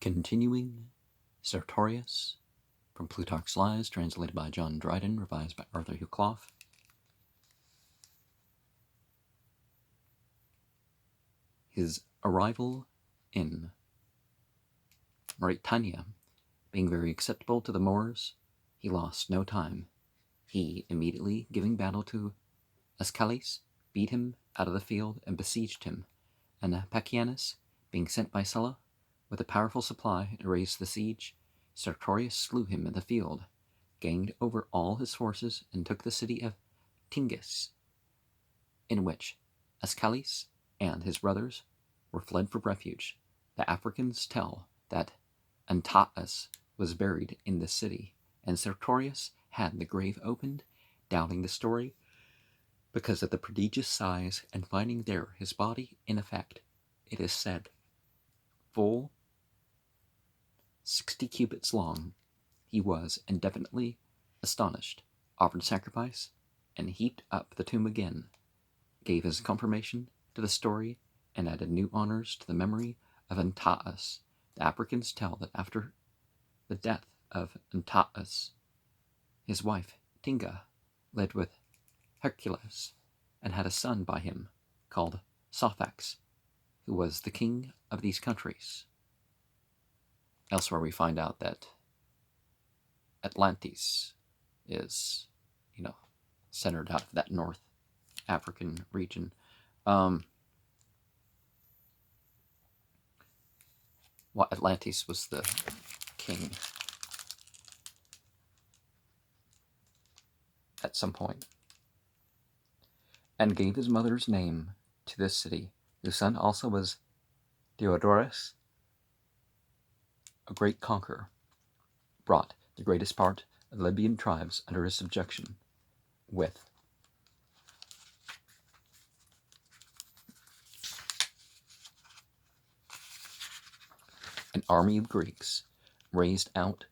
Continuing Sertorius from Plutarch's Lives, translated by John Dryden, revised by Arthur Hugh Clough. His arrival in Mauritania being very acceptable to the Moors, he lost no time. He, immediately giving battle to Ascalis, beat him out of the field and besieged him, and Pacianus, being sent by Sulla with a powerful supply to raise the siege, Sertorius slew him in the field, gained over all his forces, and took the city of Tingis, in which Ascalis and his brothers were fled for refuge. The Africans tell that Antaeus was buried in this city, and Sertorius had the grave opened, doubting the story, because of the prodigious size, and finding there his body in effect, it is said, full 60 cubits long, he was indefinitely astonished, offered sacrifice, and heaped up the tomb again, gave his confirmation to the story, and added new honors to the memory of Antaeus. The Africans tell that after the death of Antaeus, his wife Tinga lived with Hercules and had a son by him called Sophax, who was the king of these countries. Elsewhere we find out that Atlantis is, centered out of that North African region. Atlantis was the king at some point, and gave his mother's name to this city, whose son also was Diodorus, a great conqueror, brought the greatest part of the Libyan tribes under his subjection, with an army of Greeks raised out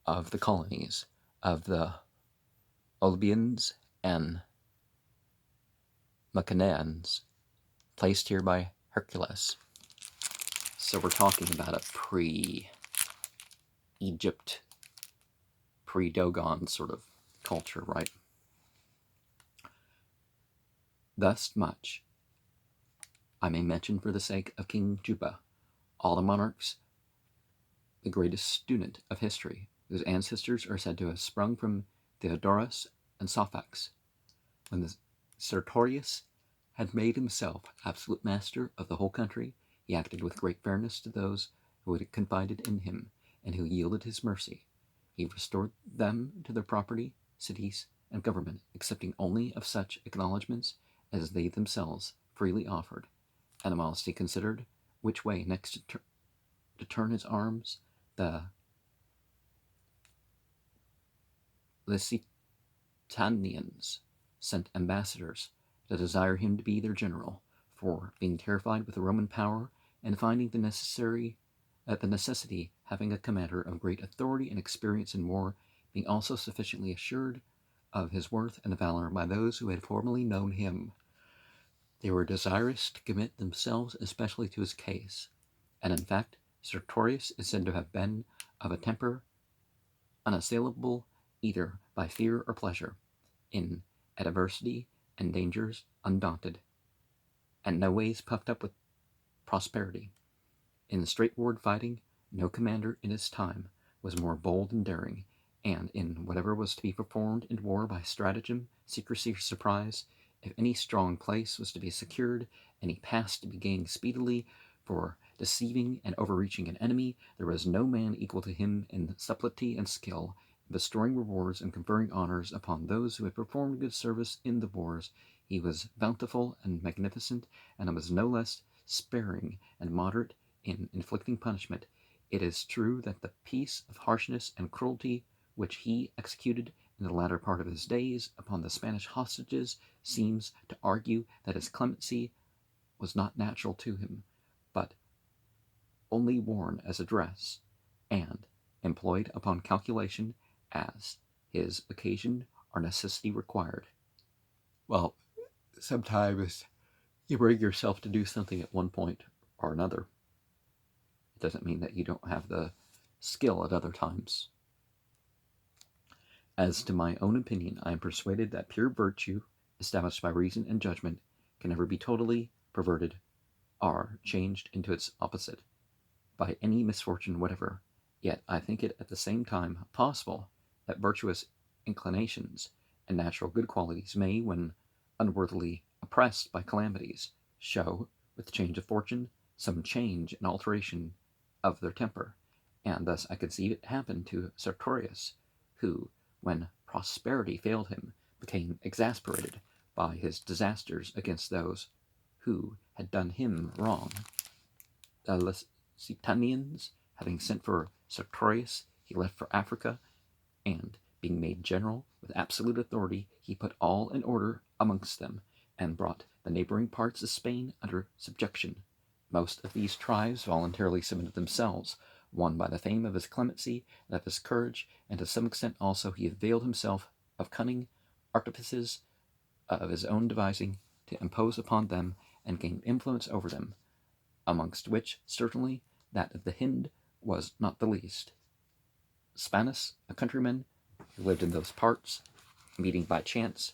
of the colonies of the Olbians and Macenaeans, placed here by Hercules. So we're talking about a pre-Egypt, pre-Dogon sort of culture, right? Thus much I may mention for the sake of King Juba, all the monarchs, the greatest student of history, whose ancestors are said to have sprung from Theodorus and Sophax. When the Sertorius had made himself absolute master of the whole country, he acted with great fairness to those who had confided in him, and who yielded his mercy. He restored them to their property, cities, and government, accepting only of such acknowledgments as they themselves freely offered. Animosity considered which way next to turn his arms, the Lusitanians sent ambassadors to desire him to be their general, for, being terrified with the Roman power, and finding the necessity having a commander of great authority and experience in war, being also sufficiently assured of his worth and valor by those who had formerly known him, they were desirous to commit themselves especially to his case. And in fact, Sertorius is said to have been of a temper unassailable either by fear or pleasure, in adversity and dangers undaunted, and no ways puffed up with prosperity. In straightforward fighting, no commander in his time was more bold and daring, and in whatever was to be performed in war by stratagem, secrecy, or surprise, if any strong place was to be secured, any pass to be gained speedily for deceiving and overreaching an enemy, there was no man equal to him in subtlety and skill, in bestowing rewards and conferring honors upon those who had performed good service in the wars. He was bountiful and magnificent, and was no less sparing and moderate in inflicting punishment. It is true that the piece of harshness and cruelty which he executed in the latter part of his days upon the Spanish hostages seems to argue that his clemency was not natural to him, but only worn as a dress, and employed upon calculation as his occasion or necessity required. Well, sometimes you bring yourself to do something at one point or another. doesn't mean that you don't have the skill at other times. As to my own opinion, I am persuaded that pure virtue, established by reason and judgment, can never be totally perverted or changed into its opposite by any misfortune whatever. Yet I think it at the same time possible that virtuous inclinations and natural good qualities may, when unworthily oppressed by calamities, show, with change of fortune, some change and alteration of their temper, and thus I conceive it happened to Sertorius, who, when prosperity failed him, became exasperated by his disasters against those who had done him wrong. The Lusitanians, having sent for Sertorius, he left for Africa, and, being made general with absolute authority, he put all in order amongst them, and brought the neighboring parts of Spain under subjection. Most of these tribes voluntarily submitted themselves, won by the fame of his clemency and of his courage, and to some extent also he availed himself of cunning artifices of his own devising to impose upon them and gain influence over them, amongst which certainly that of the Hind was not the least. Spanus, a countryman who lived in those parts, meeting by chance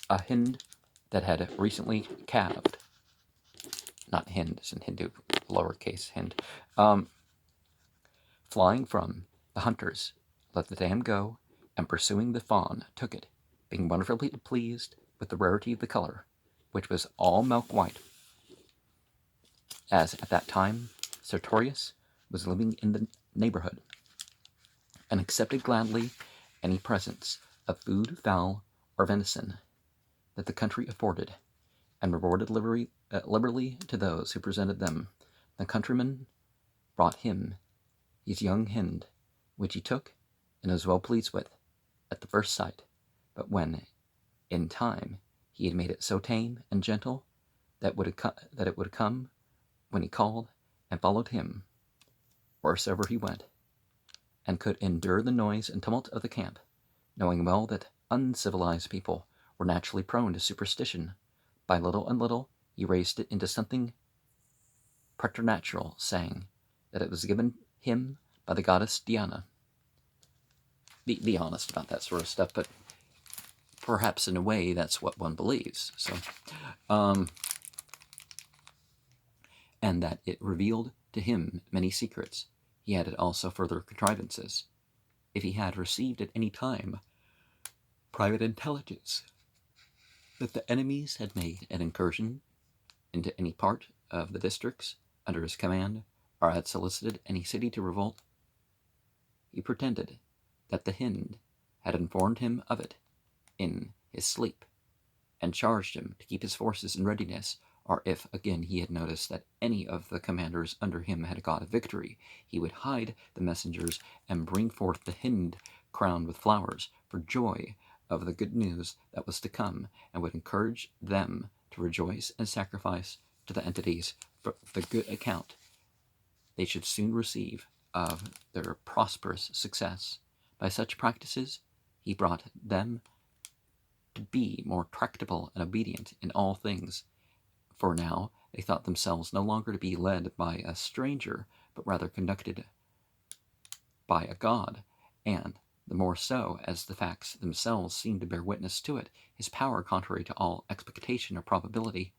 a Hind that had recently calved, not Hind as in Hindu, lowercase Hind, flying from the hunters, let the dam go, and pursuing the fawn, took it, being wonderfully pleased with the rarity of the color, which was all milk white, as at that time Sertorius was living in the neighborhood, and accepted gladly any presents of food, fowl, or venison that the country afforded, and rewarded liberally to those who presented them. The countryman brought him his young hind, which he took and was well pleased with at the first sight, but when in time he had made it so tame and gentle that it would come when he called and followed him wheresoever he went, and could endure the noise and tumult of the camp, knowing well that uncivilized people were naturally prone to superstition. By little and little he raised it into something preternatural, saying that it was given him by the goddess Diana. Be honest about that sort of stuff, but perhaps in a way that's what one believes. So, and that it revealed to him many secrets. He added also further contrivances. If he had received at any time private intelligence that the enemies had made an incursion into any part of the districts under his command, or had solicited any city to revolt, he pretended that the Hind had informed him of it in his sleep, and charged him to keep his forces in readiness, or if again he had noticed that any of the commanders under him had got a victory, he would hide the messengers and bring forth the Hind crowned with flowers for joy of the good news that was to come, and would encourage them to rejoice and sacrifice to the entities for the good account they should soon receive of their prosperous success. By such practices he brought them to be more tractable and obedient in all things, for now they thought themselves no longer to be led by a stranger, but rather conducted by a god, and the more so as the facts themselves seemed to bear witness to it, his power, contrary to all expectation or probability,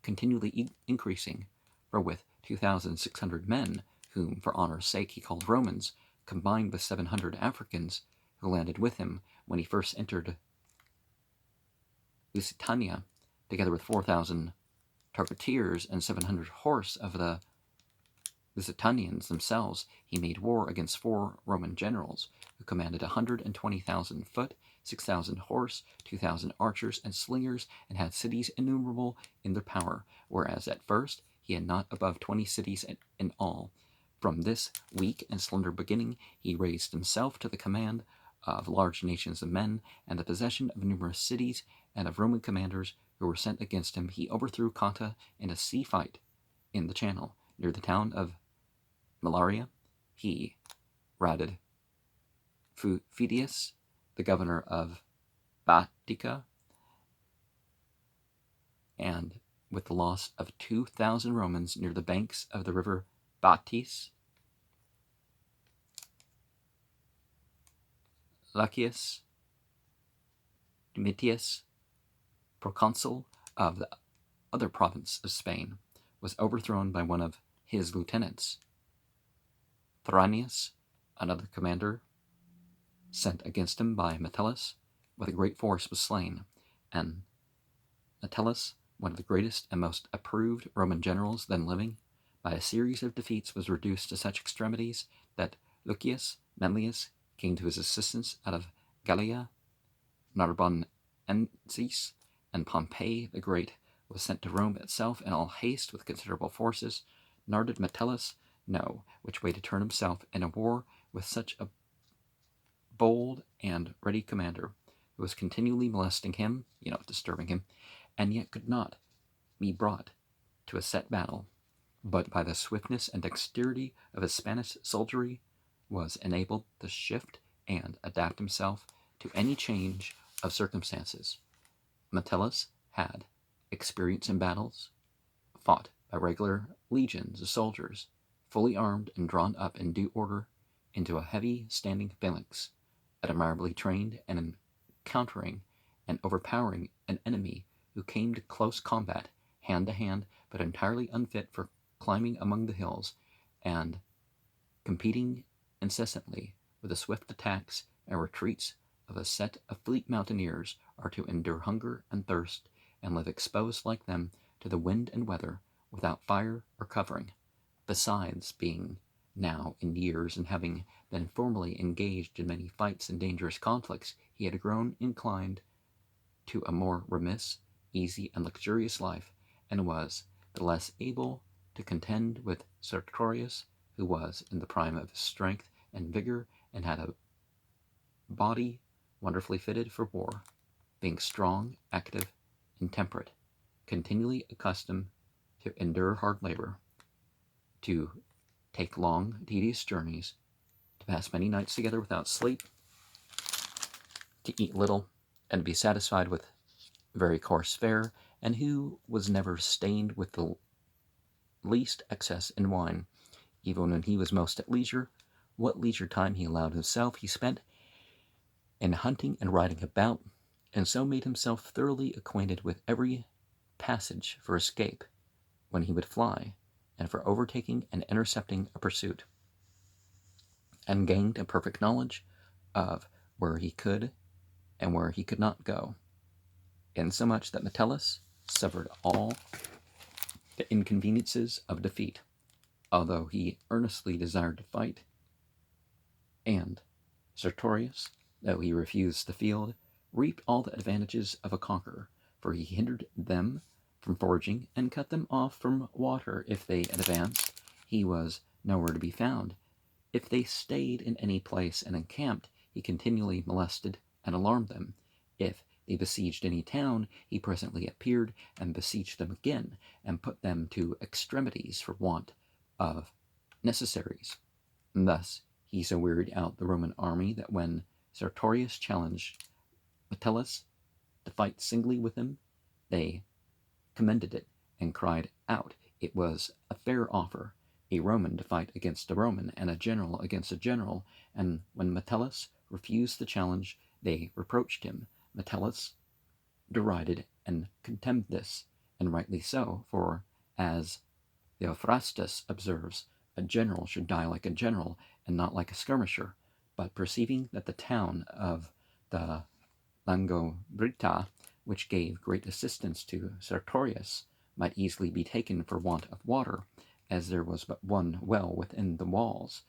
continually increasing, for with 2,600 men, whom for honor's sake he called Romans, combined with 700 Africans, who landed with him when he first entered Lusitania, together with 4,000 targeteers and 700 horse of the Lusitanians themselves, he made war against 4 Roman generals, who commanded 120,000 foot, 6,000 horse, 2,000 archers and slingers, and had cities innumerable in their power, whereas at first he had not above 20 cities in all. From this weak and slender beginning he raised himself to the command of large nations of men, and the possession of numerous cities, and of Roman commanders who were sent against him. He overthrew Canta in a sea fight in the Channel, near the town of Malaria. He routed Phidias, the governor of Baetica, and with the loss of 2,000 Romans near the banks of the river Batis, Lucius Domitius, proconsul of the other province of Spain, was overthrown by one of his lieutenants. Thranius, another commander, sent against him by Metellus, with a great force, was slain, and Metellus, one of the greatest and most approved Roman generals then living, by a series of defeats was reduced to such extremities that Lucius Manlius came to his assistance out of Gallia, Narbonensis, and Pompey the Great was sent to Rome itself in all haste with considerable forces, nor did Metellus know which way to turn himself in a war with such a bold and ready commander, who was continually molesting him, disturbing him, and yet could not be brought to a set battle, but by the swiftness and dexterity of his Spanish soldiery was enabled to shift and adapt himself to any change of circumstances. Metellus had experience in battles, fought by regular legions of soldiers, fully armed and drawn up in due order into a heavy standing phalanx, admirably trained and encountering and overpowering an enemy who came to close combat, hand to hand, but entirely unfit for climbing among the hills, and competing incessantly with the swift attacks and retreats of a set of fleet mountaineers are to endure hunger and thirst, and live exposed like them to the wind and weather, without fire or covering. Besides being now in years, and having been formerly engaged in many fights and dangerous conflicts, he had grown inclined to a more remiss, easy, and luxurious life, and was the less able to contend with Sertorius, who was in the prime of his strength and vigor, and had a body wonderfully fitted for war, being strong, active, and temperate, continually accustomed to endure hard labor, to take long, tedious journeys, to pass many nights together without sleep, to eat little, and be satisfied with very coarse fare, and who was never stained with the least excess in wine. Even when he was most at leisure, what leisure time he allowed himself he spent in hunting and riding about, and so made himself thoroughly acquainted with every passage for escape when he would fly, and for overtaking and intercepting a pursuit, and gained a perfect knowledge of where he could and where he could not go, insomuch that Metellus suffered all the inconveniences of defeat, although he earnestly desired to fight, and Sertorius, though he refused the field, reaped all the advantages of a conqueror, for he hindered them from foraging, and cut them off from water. If they advanced, he was nowhere to be found. If they stayed in any place and encamped, he continually molested and alarmed them. If they besieged any town, he presently appeared and besieged them again, and put them to extremities for want of necessaries. And thus he so wearied out the Roman army that when Sertorius challenged Metellus to fight singly with him, they commended it and cried out it was a fair offer, a Roman to fight against a Roman, and a general against a general. And when Metellus refused the challenge, they reproached him. Metellus derided and contemned this, and rightly so, for, as Theophrastus observes, a general should die like a general, and not like a skirmisher. But perceiving that the town of the Langobrita, which gave great assistance to Sertorius, might easily be taken for want of water, as there was but one well within the walls,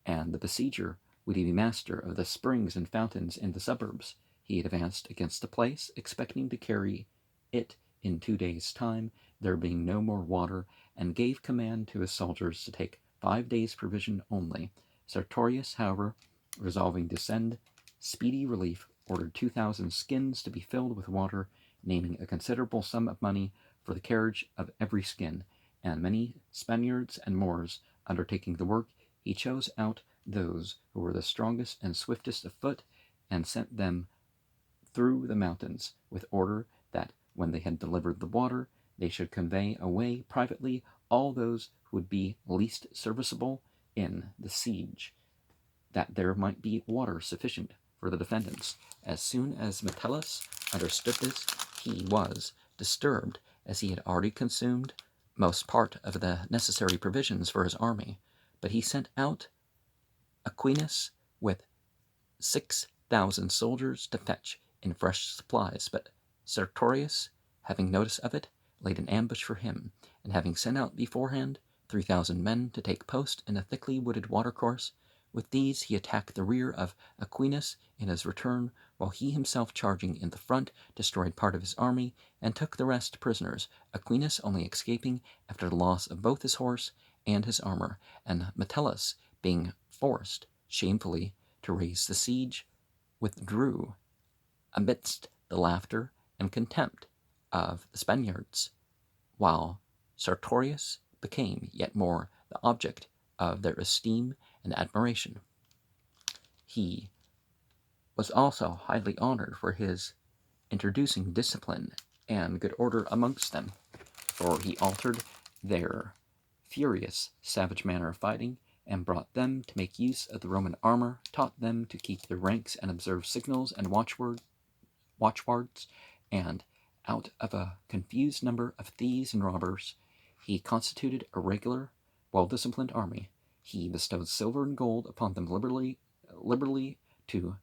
and the besieger would be master of the springs and fountains in the suburbs, he advanced against the place, expecting to carry it in 2 days' time, there being no more water, and gave command to his soldiers to take 5 days' provision only. Sertorius, however, resolving to send speedy relief, ordered 2,000 skins to be filled with water, naming a considerable sum of money for the carriage of every skin, and many Spaniards and Moors undertaking the work, he chose out those who were the strongest and swiftest of foot, and sent them through the mountains, with order that when they had delivered the water, they should convey away privately all those who would be least serviceable in the siege, that there might be water sufficient for the defendants. As soon as Metellus understood this, he was disturbed, as he had already consumed most part of the necessary provisions for his army. But he sent out Aquinas with 6,000 soldiers to fetch in fresh supplies. But Sertorius, having notice of it, laid an ambush for him, and having sent out beforehand 3,000 men to take post in a thickly wooded watercourse, with these he attacked the rear of Aquinas in his return, while he himself, charging in the front, destroyed part of his army, and took the rest prisoners, Aquinas only escaping after the loss of both his horse and his armor, and Metellus, being forced shamefully to raise the siege, withdrew amidst the laughter and contempt of the Spaniards, while Sertorius became yet more the object of their esteem and admiration. He was also highly honored for his introducing discipline and good order amongst them, for he altered their furious, savage manner of fighting, and brought them to make use of the Roman armor, taught them to keep their ranks and observe signals and watchwards, and out of a confused number of thieves and robbers, he constituted a regular, well-disciplined army. He bestowed silver and gold upon them liberally to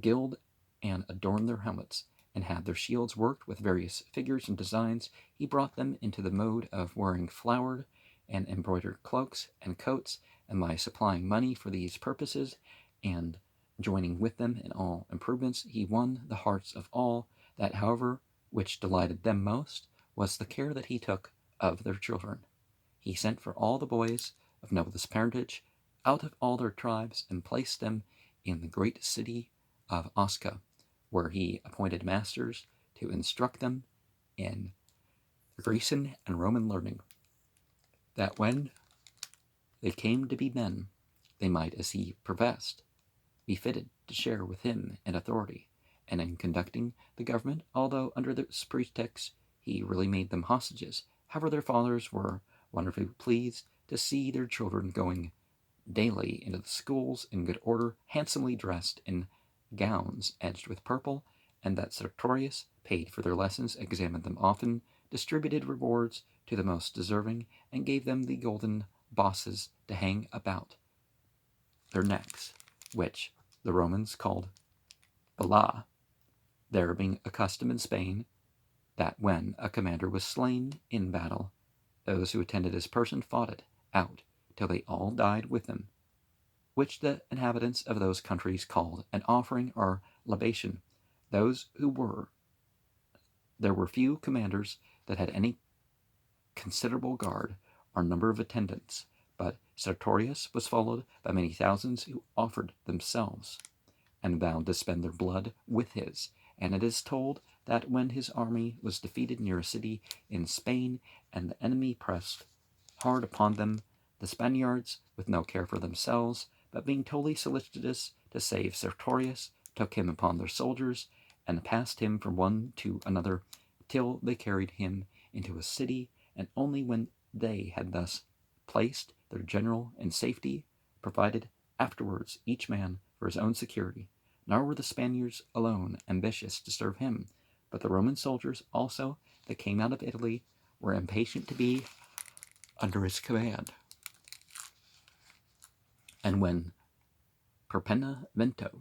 gild and adorn their helmets, and had their shields worked with various figures and designs. He brought them into the mode of wearing flowered and embroidered cloaks and coats, and by supplying money for these purposes, and joining with them in all improvements, he won the hearts of all. That, however, which delighted them most was the care that he took of their children. He sent for all the boys of noblest parentage out of all their tribes, and placed them in the great city of Osca, where he appointed masters to instruct them in Grecian and Roman learning, that when they came to be men, they might, as he professed, be fitted to share with him in authority, and in conducting the government, although under this pretext he really made them hostages. However, their fathers were wonderfully pleased to see their children going daily into the schools in good order, handsomely dressed in gowns edged with purple, and that Sertorius paid for their lessons, examined them often, distributed rewards to the most deserving, and gave them the golden bosses to hang about their necks, which the Romans called bala, there being a custom in Spain that when a commander was slain in battle, those who attended his person fought it out till they all died with him, which the inhabitants of those countries called an offering or libation. There were few commanders that had any considerable guard or number of attendants, but Sertorius was followed by many thousands who offered themselves and vowed to spend their blood with his. And it is told that when his army was defeated near a city in Spain, and the enemy pressed hard upon them, the Spaniards, with no care for themselves, but being totally solicitous to save Sertorius, took him upon their soldiers, and passed him from one to another, till they carried him into a city, and only when they had thus placed their general in safety, provided afterwards each man for his own security. Nor were the Spaniards alone ambitious to serve him, but the Roman soldiers also that came out of Italy were impatient to be under his command. And when Perpenavento,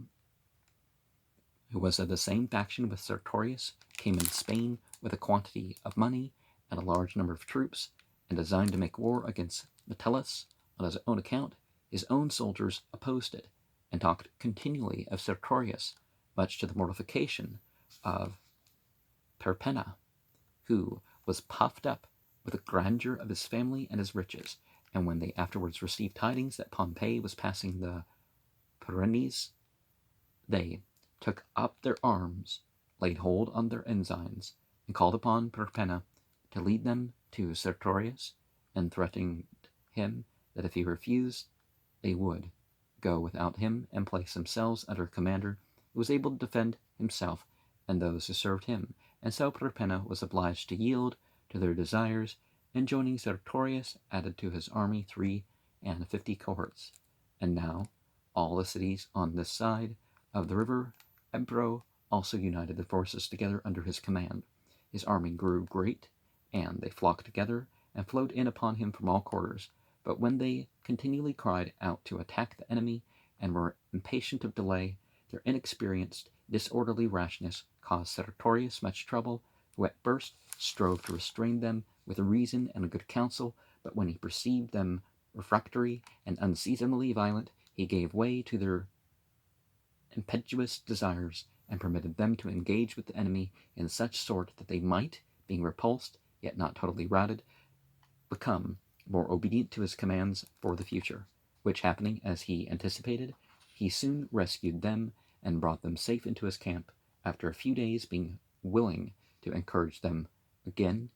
who was of the same faction with Sertorius, came into Spain with a quantity of money and a large number of troops, and designed to make war against Metellus on his own account, his own soldiers opposed it, and talked continually of Sertorius, much to the mortification of Perpenna, who was puffed up with the grandeur of his family and his riches. And when they afterwards received tidings that Pompey was passing the Pyrenees, they took up their arms, laid hold on their ensigns, and called upon Perpenna to lead them to Sertorius, and threatened him that if he refused, they would go without him and place themselves under a commander who was able to defend himself and those who served him. And so Perpenna was obliged to yield to their desires, and joining Sertorius added to his army 53 cohorts. And now all the cities on this side of the river Ebro also united their forces together under his command. His army grew great, and they flocked together and flowed in upon him from all quarters. But when they continually cried out to attack the enemy and were impatient of delay, their inexperienced, disorderly rashness caused Sertorius much trouble, who at first strove to restrain them with reason and good counsel, but when he perceived them refractory and unseasonably violent, he gave way to their impetuous desires, and permitted them to engage with the enemy in such sort that they might, being repulsed, yet not totally routed, become more obedient to his commands for the future, which happening as he anticipated, he soon rescued them and brought them safe into his camp, after a few days being willing to encourage them again.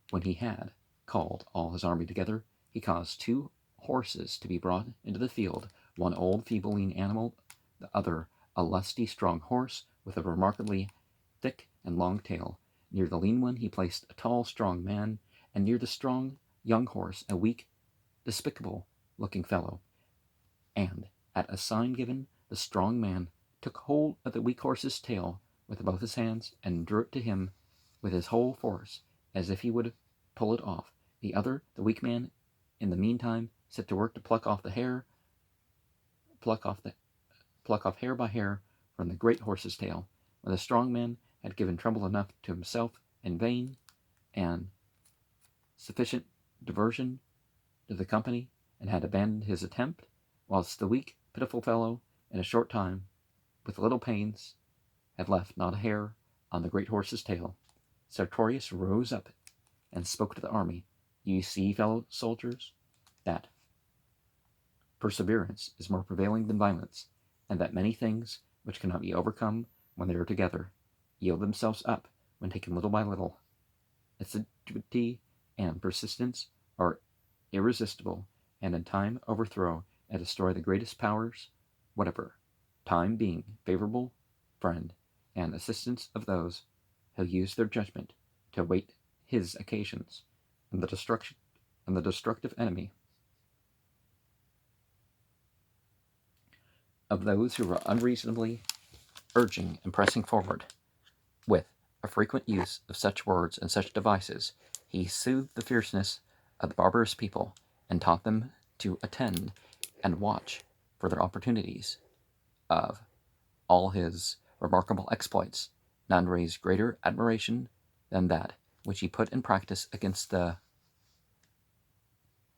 When he had called all his army together, he caused 2 horses to be brought into the field, one old feeble lean animal, the other a lusty strong horse with a remarkably thick and long tail. Near the lean one he placed a tall strong man, and near the strong young horse a weak, despicable looking fellow. And at a sign given, the strong man took hold of the weak horse's tail with both his hands, and drew it to him with his whole force, as if he would pull it off. The other, the weak man, in the meantime set to work to pluck off hair by hair from the great horse's tail. When the strong man had given trouble enough to himself in vain, and sufficient diversion to the company, and had abandoned his attempt, whilst the weak, pitiful fellow, in a short time, with little pains, had left not a hair on the great horse's tail, Sertorius rose up and spoke to the army. "You see, fellow soldiers, that perseverance is more prevailing than violence, and that many things which cannot be overcome when they are together yield themselves up when taken little by little. Assiduity and persistence are irresistible, and in time overthrow and destroy the greatest powers whatever, time being favorable friend and assistance of those who use their judgment to wait his occasions, and the destructive enemy of those who are unreasonably urging and pressing forward. With a frequent use of such words and such devices, he soothed the fierceness of the barbarous people, and taught them to attend and watch for their opportunities. Of all his remarkable exploits, none raised greater admiration than that which he put in practice against the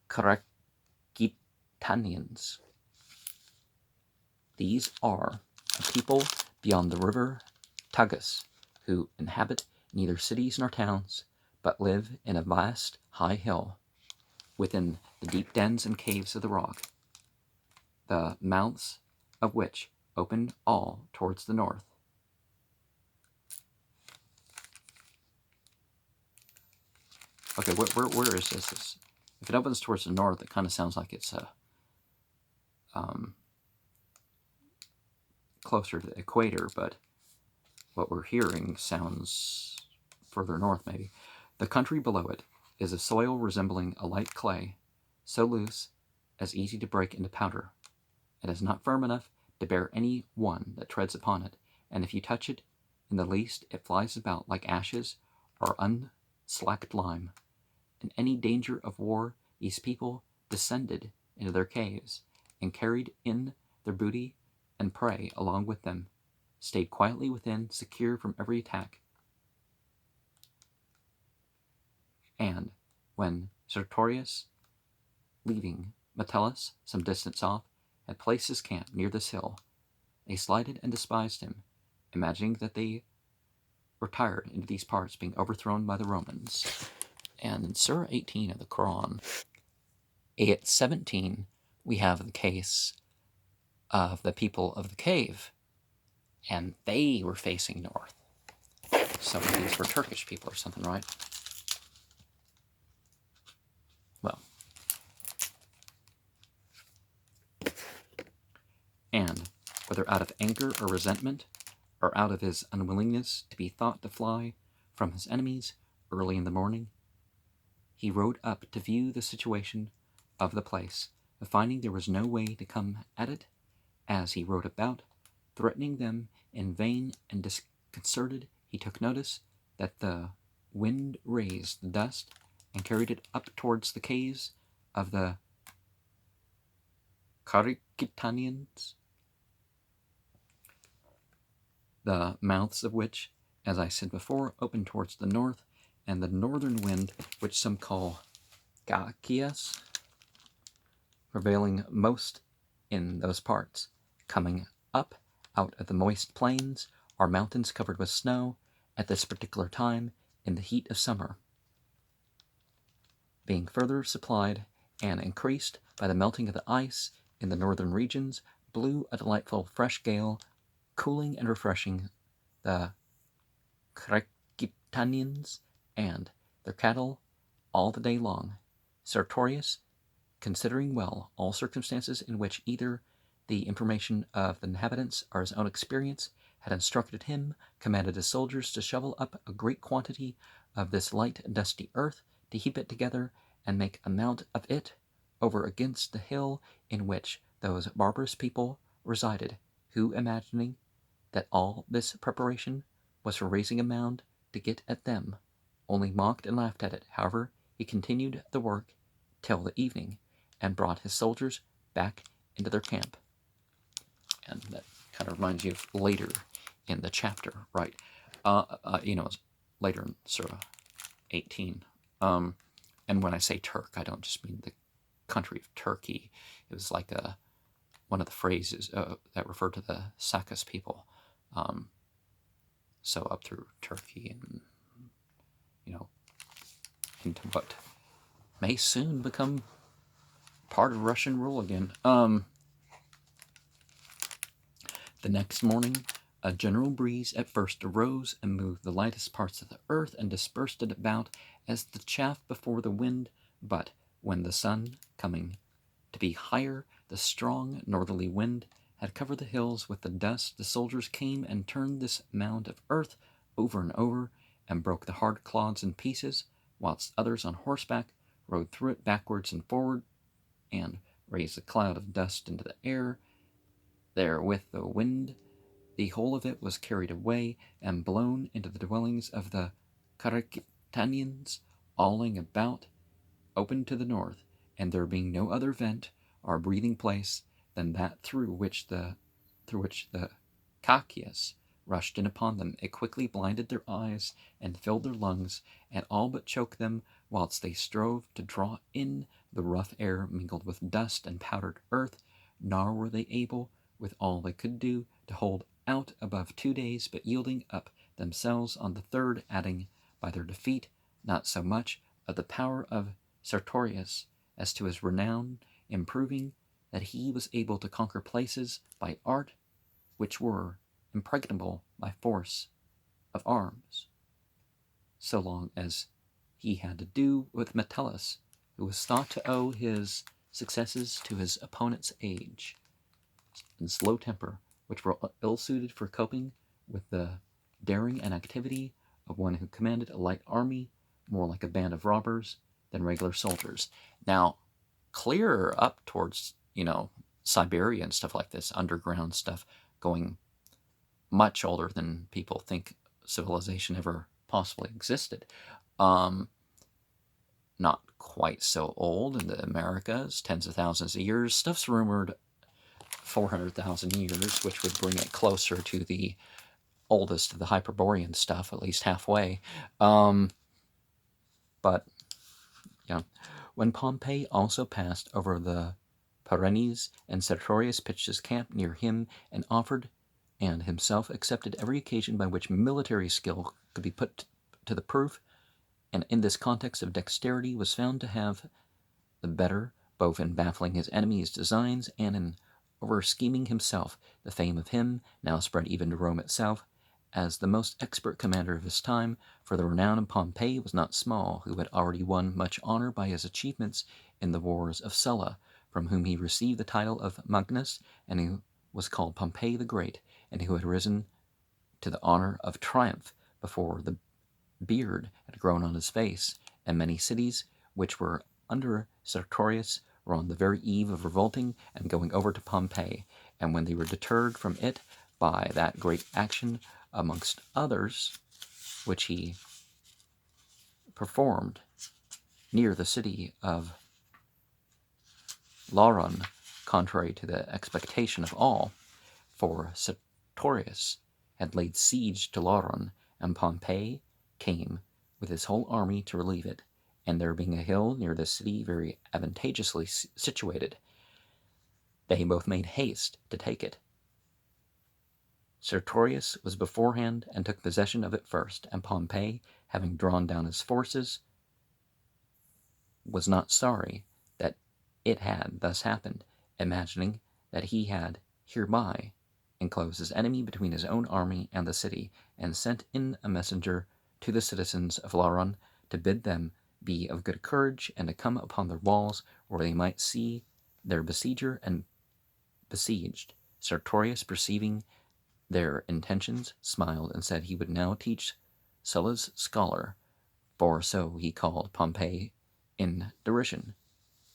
Caracitanians. These are a people beyond the river Tagus, who inhabit neither cities nor towns, but live in a vast high hill, within the deep dens and caves of the rock, the mouths of which open all towards the north. Okay, where is this? If it opens towards the north, it kind of sounds like it's closer to the equator, but what we're hearing sounds further north, maybe. The country below it is a soil resembling a light clay, so loose as easy to break into powder. It is not firm enough to bear any one that treads upon it, and if you touch it in the least, it flies about like ashes or unslacked lime. In any danger of war, these people descended into their caves, and carried in their booty and prey along with them, stayed quietly within, secure from every attack. And when Sertorius, leaving Metellus some distance off, had placed his camp near this hill, they slighted and despised him, imagining that they retired into these parts, being overthrown by the Romans. And in Surah 18 of the Quran, Ayat 17, we have the case of the people of the cave, and they were facing north. So these were Turkish people or something, right? Well, and whether out of anger or resentment, or out of his unwillingness to be thought to fly from his enemies early in the morning, he rode up to view the situation of the place, finding there was no way to come at it. As he rode about, threatening them in vain and disconcerted, he took notice that the wind raised the dust and carried it up towards the caves of the Caricitanians, the mouths of which, as I said before, open towards the north, and the northern wind, which some call Gachias, prevailing most in those parts, coming up out of the moist plains or mountains covered with snow at this particular time in the heat of summer, being further supplied and increased by the melting of the ice in the northern regions, blew a delightful fresh gale, cooling and refreshing the Crecitanians and their cattle all the day long. Sertorius, considering well all circumstances in which either the information of the inhabitants or his own experience had instructed him, commanded his soldiers to shovel up a great quantity of this light dusty earth, to heap it together and make a mount of it over against the hill in which those barbarous people resided, who, imagining that all this preparation was for raising a mound to get at them, only mocked and laughed at it. However, he continued the work till the evening, and brought his soldiers back into their camp. And that kind of reminds you of later in the chapter, right? Later in Surah 18. And when I say Turk, I don't just mean the country of Turkey. It was like one of the phrases that referred to the Sakis people. So up through Turkey and, into what may soon become part of Russian rule again. The next morning, a general breeze at first arose and moved the lightest parts of the earth and dispersed it about as the chaff before the wind. But when the sun, coming to be higher, the strong northerly wind had covered the hills with the dust, the soldiers came and turned this mound of earth over and over, and broke the hard clods in pieces, whilst others on horseback rode through it backwards and forward, and raised a cloud of dust into the air. There with the wind, the whole of it was carried away and blown into the dwellings of the Caricitanians, alling about, open to the north, and there being no other vent or breathing place than that through which the Cachias rushed in upon them, it quickly blinded their eyes and filled their lungs, and all but choked them, whilst they strove to draw in the rough air mingled with dust and powdered earth, nor were they able, with all they could do, to hold out above 2 days, but yielding up themselves on the third, adding by their defeat not so much of the power of Sertorius as to his renown, improving that he was able to conquer places by art which were impregnable by force of arms, so long as he had to do with Metellus, who was thought to owe his successes to his opponent's age and slow temper, which were ill-suited for coping with the daring and activity of one who commanded a light army, more like a band of robbers than regular soldiers. Now, clear up towards, Siberia and stuff like this, underground stuff, going much older than people think civilization ever possibly existed. Not quite so old in the Americas, tens of thousands of years. Stuff's rumored 400,000 years, which would bring it closer to the oldest of the Hyperborean stuff, at least halfway. But, yeah. When Pompey also passed over the Pyrenees, and Sertorius pitched his camp near him and offered and himself accepted every occasion by which military skill could be put to the proof, and in this context of dexterity was found to have the better, both in baffling his enemies' designs and in over-scheming himself. The fame of him now spread even to Rome itself as the most expert commander of his time, for the renown of Pompey was not small, who had already won much honor by his achievements in the wars of Sulla, from whom he received the title of Magnus, and who was called Pompey the Great, and who had risen to the honor of triumph before the beard had grown on his face, and many cities which were under Sertorius, were on the very eve of revolting and going over to Pompeii, and when they were deterred from it by that great action, amongst others, which he performed near the city of Lauron, contrary to the expectation of all, for Sertorius had laid siege to Lauron, and Pompey came with his whole army to relieve it, and there being a hill near the city very advantageously situated, they both made haste to take it. Sertorius was beforehand and took possession of it first, and Pompey, having drawn down his forces, was not sorry that it had thus happened, imagining that he had hereby enclosed his enemy between his own army and the city, and sent in a messenger to the citizens of Lauron to bid them be of good courage, and to come upon their walls, where they might see their besieger and besieged. Sertorius, perceiving their intentions, smiled, and said he would now teach Sulla's scholar, for so he called Pompey in derision,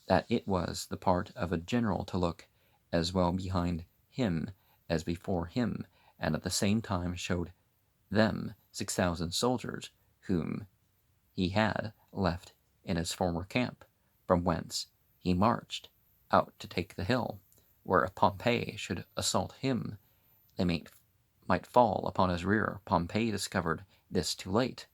that it was the part of a general to look as well behind him as before him, and at the same time showed them 6,000 soldiers, whom he had left in his former camp, from whence he marched out to take the hill, where if Pompey should assault him, they might fall upon his rear. Pompey discovered this too late,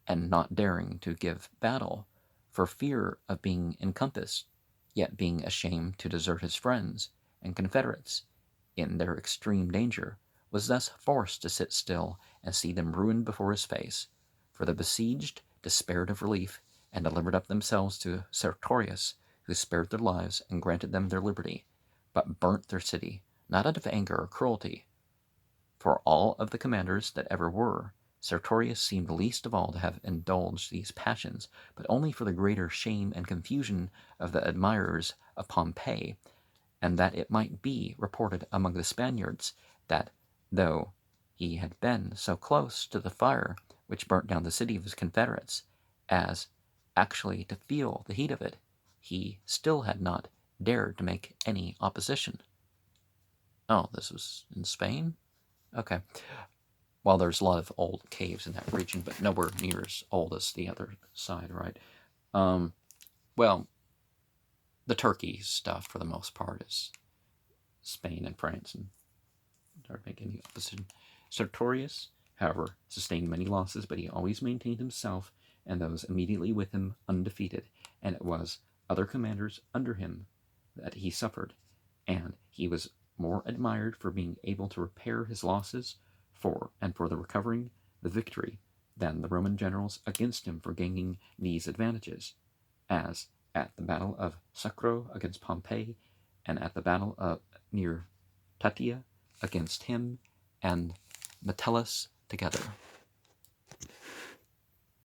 and not daring to give battle, for fear of being encompassed, yet being ashamed to desert his friends and confederates in their extreme danger, was thus forced to sit still and see them ruined before his face. For the besieged despaired of relief, and delivered up themselves to Sertorius, who spared their lives and granted them their liberty, but burnt their city, not out of anger or cruelty. For all of the commanders that ever were, Sertorius seemed least of all to have indulged these passions, but only for the greater shame and confusion of the admirers of Pompey, and that it might be reported among the Spaniards that, though he had been so close to the fire which burnt down the city of his confederates, as actually to feel the heat of it, he still had not dared to make any opposition. Oh, this was in Spain? Okay. Well, there's a lot of old caves in that region, but nowhere near as old as the other side, right? Well, the Turkey stuff, for the most part, is Spain and France, and don't make any opposition. Sertorius, however, sustained many losses, but he always maintained himself and those immediately with him undefeated, and it was other commanders under him that he suffered, and he was more admired for being able to repair his losses for the recovering the victory than the Roman generals against him for gaining these advantages, as at the battle of Sacro against Pompey, and at the battle of near Tatia against him and Metellus together.